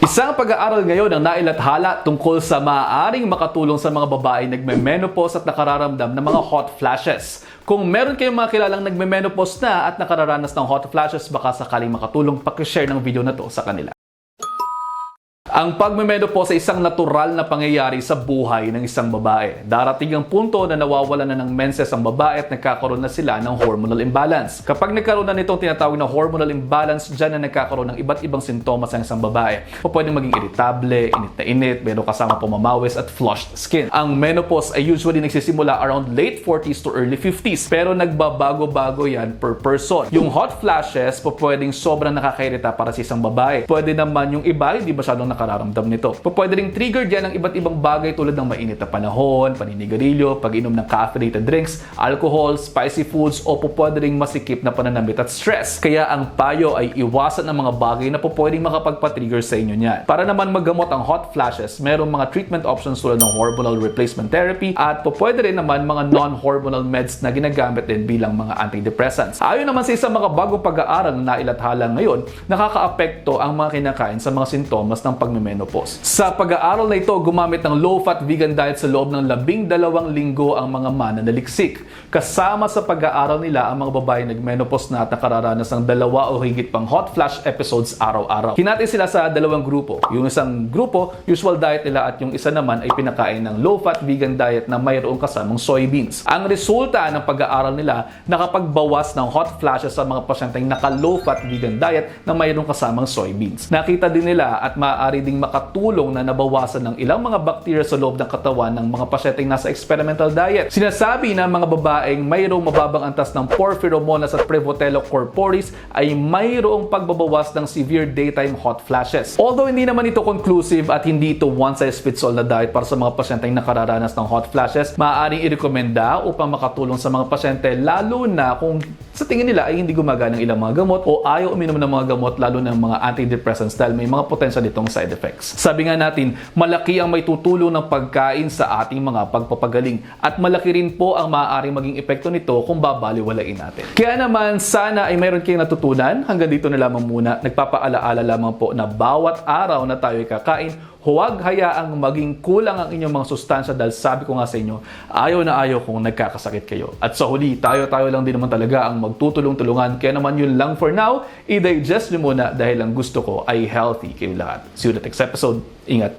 Isang pag-aaral ngayon ang nailathala tungkol sa maaaring makatulong sa mga babae nagme-menopause at nakararamdam ng mga hot flashes. Kung meron kayong mga kilalang nagme-menopause na at nakararanas ng hot flashes, baka sakaling makatulong, pakishare ng video na to sa kanila. Ang pagme-menopause ay isang natural na pangyayari sa buhay ng isang babae. Darating ang punto na nawawalan na ng menses ang babae at nagkakaroon na sila ng hormonal imbalance. Kapag nagkaroon na nitong tinatawag na hormonal imbalance, dyan na nagkakaroon ng iba't ibang sintomas ng isang babae. Pwedeng maging irritable, init na init, meron kasama pumamawis at flushed skin. Ang menopause ay usually nagsisimula around late 40s to early 50s, pero nagbabago-bago yan per person. Yung hot flashes pwedeng sobrang nakakairita para sa isang babae. Pwede naman yung iba, hindi masyadong nakararamdam nito. Pwede ring trigger dyan ng iba't ibang bagay tulad ng mainit na panahon, paninigarilyo, pag-inom ng caffeinated drinks, alcohol, spicy foods, o pwede ring masikip na pananamit at stress. Kaya ang payo ay iwasan ang mga bagay na pwedeng makapagpa-trigger sa inyo niyan. Para naman magamot ang hot flashes, merong mga treatment options tulad ng hormonal replacement therapy at pwede rin naman mga non-hormonal meds na ginagamit din bilang mga antidepressants. Ayon naman sa isang mga bagong pag-aaral na nailathala ngayon, nakakaapekto ang mga kinakain sa mga sintomas ng pagme-menopause. Sa pag-aaral na ito, gumamit ng low-fat vegan diet sa loob ng 12 linggo ang mga mananaliksik. Kasama sa pag-aaral nila ang mga babae nag-menopause na at nakararanas ng 2 o higit pang hot flash episodes araw-araw. Hinati sila sa 2 grupo. Yung isang grupo, usual diet nila, at yung isa naman ay pinakain ng low-fat vegan diet na mayroong kasamang soybeans. Ang resulta ng pag-aaral nila, nakapagbawas ng hot flashes sa mga pasyenteng naka-low-fat vegan diet na mayroong kasamang soybeans. Nakita din nila at maaari ding makatulong na nabawasan ng ilang mga bakterya sa loob ng katawan ng mga pasyenteng nasa experimental diet. Sinasabi na mga babaeng mayroong mababang antas ng porphyromonas at Prevotella corporis ay mayroong pagbabawas ng severe daytime hot flashes. Although hindi naman ito conclusive at hindi ito one-size-fits-all na diet para sa mga pasyenteng nakararanas ng hot flashes, maaaring irekomenda upang makatulong sa mga pasyente, lalo na kung sa tingin nila ay hindi gumagana ng ilang mga gamot o ayaw uminom ng mga gamot, lalo ng mga antidepressants dahil may mga potential ditong side effects. Sabi nga natin, malaki ang may tutulong ng pagkain sa ating mga pagpapagaling at malaki rin po ang maaaring maging epekto nito kung babaliwalain natin. Kaya naman, sana ay mayroon kayong natutunan. Hanggang dito na lamang muna. Nagpapaalaala lamang po na bawat araw na tayo kakain, huwag hayaang maging kulang ang inyong mga sustansya dahil sabi ko nga sa inyo, ayaw na ayaw kung nagkakasakit kayo. At sa huli, tayo-tayo lang din naman talaga ang magtutulong-tulungan. Kaya naman yun lang for now, i-digest nyo muna dahil ang gusto ko ay healthy kayo lahat. See you in the next episode. Ingat!